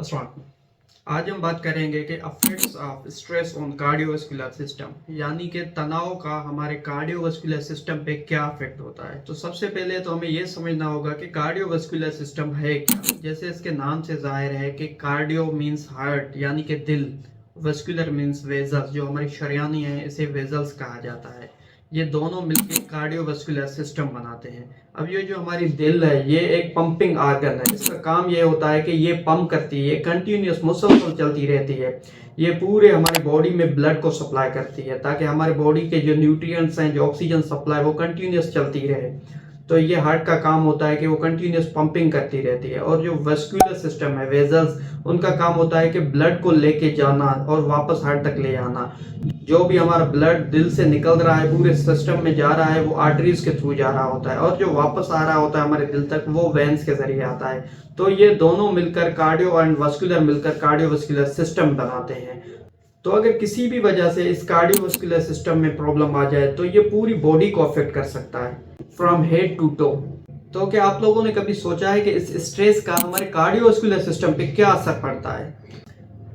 अस्सलाम वालेकुम। आज हम बात करेंगे कि affects of stress on cardiovascular system, यानी कि तनाव का हमारे कार्डियोवास्कुलर सिस्टम पे क्या इफेक्ट होता है। तो सबसे पहले तो हमें ये समझना होगा कि कार्डियोवास्कुलर सिस्टम है क्या। जैसे इसके नाम से जाहिर है कि कार्डियो मींस हार्ट यानी कि दिल, वास्कुलर मींस वेजल्स, जो हमारी शरियानी है इसे वेजल्स कहा जाता है। ये दोनों मिलकर कार्डियोवास्कुलर सिस्टम बनाते हैं। अब ये जो हमारी दिल है ये एक पंपिंग आर्गन है। इसका काम ये होता है कि ये पंप करती है, ये कंटिन्यूस मुसलसल चलती रहती है। ये पूरे हमारी बॉडी में ब्लड को सप्लाई करती है ताकि हमारे बॉडी के जो न्यूट्रिएंट्स हैं, जो ऑक्सीजन सप्लाई, वो कंटिन्यूस चलती रहे। तो ये हार्ट का काम होता है कि वो कंटिन्यूस पंपिंग करती रहती है। और जो वेस्कुलर सिस्टम है, वेजल्स, उनका काम होता है कि ब्लड को लेके जाना और वापस हार्ट तक ले आना। जो भी हमारा ब्लड दिल से निकल रहा है पूरे सिस्टम में जा रहा है, वो आर्टरीज के थ्रू जा रहा होता है, और जो वापस आ रहा होता है हमारे दिल तक वो वेन्स के जरिए आता है। तो ये दोनों मिलकर कार्डियो एंड वास्कुलर मिलकर कार्डियोवास्कुलर सिस्टम बनाते हैं। तो अगर किसी भी वजह से इस कार्डियोवास्कुलर सिस्टम में प्रॉब्लम आ जाए तो ये पूरी बॉडी को अफेक्ट कर सकता है, फ्रॉम हेड टू टो। तो क्या आप लोगों ने कभी सोचा है कि इस स्ट्रेस का हमारे कार्डियोवास्कुलर सिस्टम पे क्या असर पड़ता है?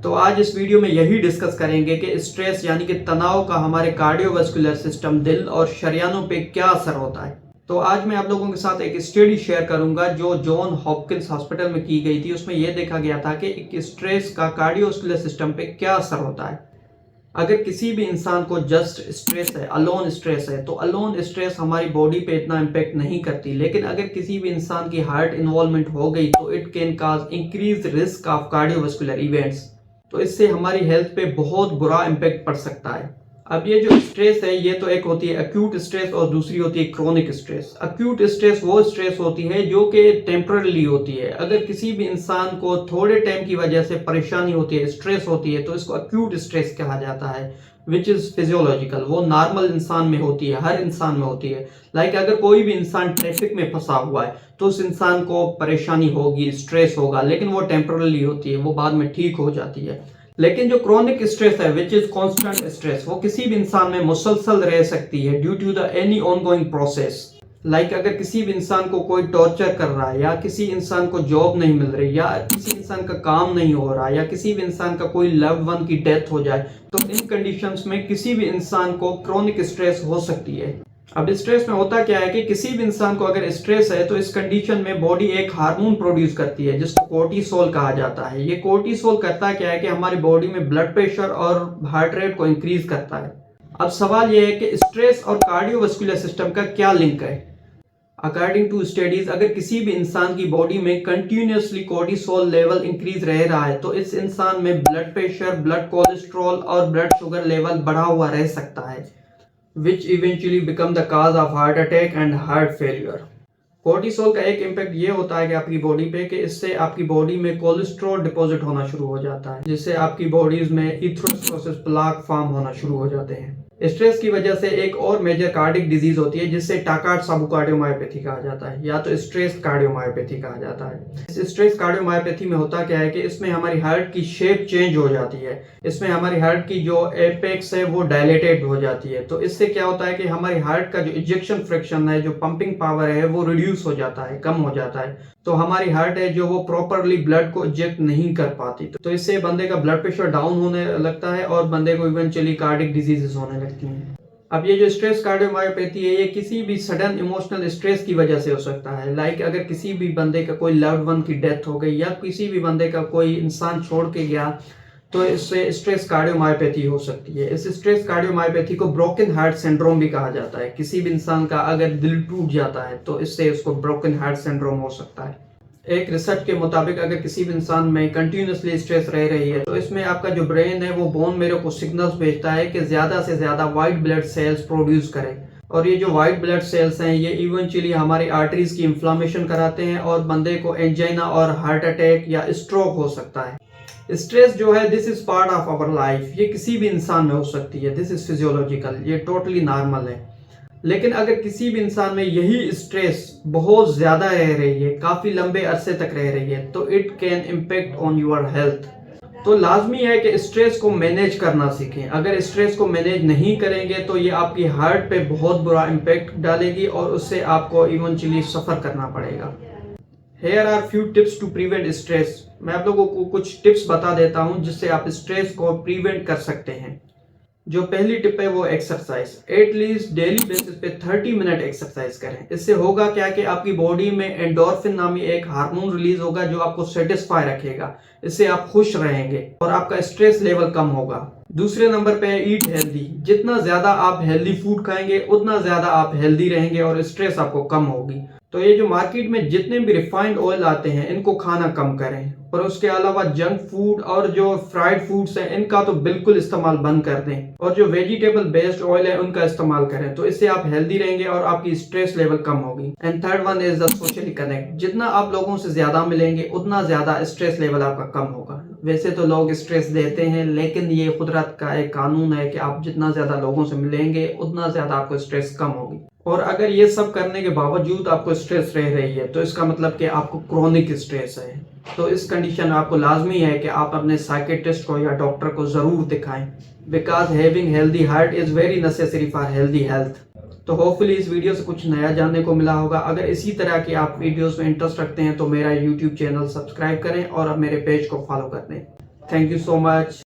तो आज इस वीडियो में यही डिस्कस करेंगे कि स्ट्रेस यानी कि तनाव का हमारे कार्डियोवास्कुलर सिस्टम, दिल और शरियानों पे क्या असर होता है। तो आज मैं आप लोगों के साथ एक स्टडी शेयर करूंगा जो जॉन हॉपकिंस हॉस्पिटल में की गई थी। उसमें यह देखा गया था कि एक स्ट्रेस का कार्डियोवास्कुलर सिस्टम पे क्या असर होता है। अगर किसी भी इंसान को जस्ट स्ट्रेस है, अलोन स्ट्रेस है, तो अलोन स्ट्रेस हमारी बॉडी पे इतना इम्पेक्ट नहीं करती। लेकिन अगर किसी भी इंसान की हार्ट इन्वॉल्वमेंट हो गई तो it can cause increase risk of cardiovascular events. तो इससे हमारी हेल्थ पे बहुत बुरा इम्पेक्ट पड़ सकता है। अब ये जो स्ट्रेस है ये तो एक होती है अक्यूट स्ट्रेस और दूसरी होती है क्रोनिक स्ट्रेस। अक्यूट स्ट्रेस वो स्ट्रेस होती है जो कि टेम्पररी होती है। अगर किसी भी इंसान को थोड़े टाइम की वजह से परेशानी होती है, स्ट्रेस होती है, तो इसको अक्यूट स्ट्रेस कहा जाता है, विच इज फिजियोलॉजिकल। वो नॉर्मल इंसान में होती है, हर इंसान में होती है। लाइक अगर कोई भी इंसान ट्रैफिक में फंसा हुआ है तो उस इंसान को परेशानी होगी, स्ट्रेस होगा, लेकिन वो टेम्पररी होती है, वो बाद में ठीक हो जाती है। लेकिन जो क्रोनिक स्ट्रेस है, विच इज कांस्टेंट स्ट्रेस, वो किसी भी इंसान में मुसलसल रह सकती है due to the any ongoing process. Like अगर किसी भी इंसान को कोई टॉर्चर कर रहा है, या किसी इंसान को जॉब नहीं मिल रही, या किसी इंसान का काम नहीं हो रहा, या किसी भी इंसान का कोई लव्ड वन की डेथ हो जाए, तो इन कंडीशंस में किसी भी इंसान को क्रोनिक स्ट्रेस हो सकती है। अब स्ट्रेस में होता क्या है कि किसी भी इंसान को अगर स्ट्रेस है तो इस कंडीशन में बॉडी एक हार्मोन प्रोड्यूस करती है जिसको कोर्टिसोल कहा जाता है। ये कोर्टिसोल करता क्या है कि हमारी बॉडी में ब्लड प्रेशर और हार्ट रेट को इंक्रीज करता है। अब सवाल यह है कि स्ट्रेस और कार्डियोवास्कुलर सिस्टम का क्या लिंक है। अकॉर्डिंग टू स्टडीज, अगर किसी भी इंसान की बॉडी में कंटिन्यूसली कोर्टिसोल लेवल इंक्रीज रह रहा है तो इस इंसान में ब्लड प्रेशर, ब्लड कोलेस्ट्रॉल और ब्लड शुगर लेवल बढ़ा हुआ रह सकता है, which eventually become the cause of heart attack and heart failure। Cortisol का एक इम्पैक्ट ये होता है कि आपकी बॉडी पे कि इससे आपकी बॉडी में कोलेस्ट्रॉल डिपॉजिट होना शुरू हो जाता है, जिससे आपकी बॉडीज में एथेरोस्क्लेरोसिस प्लाक फॉर्म होना शुरू हो जाते हैं। स्ट्रेस की वजह से एक और मेजर कार्डिक डिजीज होती है जिससे टाकार्ड साबु कार्डियोमायोपैथी कहा जाता है, या तो स्ट्रेस कार्डियोमायोपैथी कहा जाता है। इस स्ट्रेस कार्डियोमायोपैथी में होता क्या है कि इसमें हमारी हार्ट की शेप चेंज हो जाती है। इसमें हमारी हार्ट की जो एपेक्स है वो डायलेटेड हो जाती है। तो इससे क्या होता है कि हमारी हार्ट का जो इजेक्शन फ्रैक्शन है, जो पंपिंग पावर है, वो रिड्यूस हो जाता है, कम हो जाता है। तो हमारी हार्ट है जो वो प्रॉपरली ब्लड को इंजेक्ट नहीं कर पाती। तो इससे बंदे का ब्लड प्रेशर डाउन होने लगता है और बंदे को इवेंचुअली कार्डिक डिजीजेस होने लगती हैं। अब ये जो स्ट्रेस कार्डियोमायोपैथी है ये किसी भी सडन इमोशनल स्ट्रेस की वजह से हो सकता है। लाइक अगर किसी भी बंदे का कोई लव्ड वन की डेथ हो गई, या किसी भी बंदे का कोई इंसान छोड़ के गया, तो इससे स्ट्रेस कार्डियोमायोपैथी हो सकती है। इस स्ट्रेस कार्डियोमायोपैथी को ब्रोकन हार्ट सिंड्रोम भी कहा जाता है। किसी भी इंसान का अगर दिल टूट जाता है तो इससे उसको ब्रोकन हार्ट सिंड्रोम हो सकता है। एक रिसर्च के मुताबिक अगर किसी भी इंसान में कंटिन्यूसली स्ट्रेस रह रही है तो इसमें आपका जो ब्रेन है वो बोन मैरो को सिग्नल्स भेजता है कि ज्यादा से ज्यादा व्हाइट ब्लड सेल्स प्रोड्यूस करें। और ये जो व्हाइट ब्लड सेल्स हैं ये इवेंचुअली हमारी आर्टरीज की इन्फ्लामेशन कराते हैं और बंदे को एंजाइना और हार्ट अटैक या स्ट्रोक हो सकता है। स्ट्रेस जो है this is part of our life. ये किसी भी इंसान में हो सकती है, दिस इज फिजियोलॉजिकल, ये टोटली नॉर्मल है। लेकिन अगर किसी भी इंसान में यही स्ट्रेस बहुत ज्यादा रह रही है, काफी लंबे अरसे तक रह रही है, तो it can impact on your health. तो लाजमी है कि स्ट्रेस को मैनेज करना सीखें। अगर स्ट्रेस को मैनेज नहीं करेंगे तो ये आपकी हार्ट पे बहुत बुरा इम्पेक्ट डालेगी और उससे आपको इवेंचुअली सफर करना पड़ेगा। Here are few tips to prevent stress। मैं आप लोगों को कुछ टिप्स बता देता हूं जिससे आप स्ट्रेस को प्रिवेंट कर सकते हैं। जो पहली टिप है वो एक्सरसाइज। एटलीस्ट डेली बेसिस पे 30 मिनट एक्सरसाइज करें। इससे होगा क्या कि आपकी बॉडी में एंडोर्फिन नामी एक हार्मोन रिलीज होगा जो आपको सेटिस्फाई रखेगा। इससे आप खुश रहेंगे और आपका स्ट्रेस लेवल कम होगा। दूसरे नंबर पे है ईट हेल्दी। जितना ज्यादा आप हेल्दी फूड खाएंगे उतना ज्यादा आप हेल्दी रहेंगे और स्ट्रेस आपको कम होगी। तो ये जो मार्केट में जितने भी रिफाइंड ऑयल आते हैं इनको खाना कम करें और उसके अलावा जंक फूड और जो फ्राइड फूड्स हैं इनका तो बिल्कुल इस्तेमाल बंद कर दें और जो वेजिटेबल बेस्ड ऑयल है उनका इस्तेमाल करें। तो इससे आप हेल्दी रहेंगे और आपकी स्ट्रेस लेवल कम होगी। And third one is the socially connect. जितना आप लोगों से ज्यादा मिलेंगे उतना ज्यादा स्ट्रेस लेवल आपका कम होगा। वैसे तो लोग स्ट्रेस देते हैं लेकिन ये कुदरत का एक कानून है कि आप जितना ज्यादा लोगों से मिलेंगे उतना ज्यादा आपको स्ट्रेस कम होगी। और अगर ये सब करने के बावजूद आपको स्ट्रेस रह रही है तो इसका मतलब कि आपको क्रोनिक स्ट्रेस है। तो इस कंडीशन में आपको लाजमी है कि आप अपने साइकियाट्रिस्ट को या डॉक्टर को जरूर दिखाएं, because having healthy heart is very necessary for healthy health. तो होपफुली इस वीडियो से कुछ नया जानने को मिला होगा। अगर इसी तरह की आप वीडियोस में इंटरेस्ट रखते हैं तो मेरा यूट्यूब चैनल सब्सक्राइब करें और अब मेरे पेज को फॉलो कर दें। Thank you so much.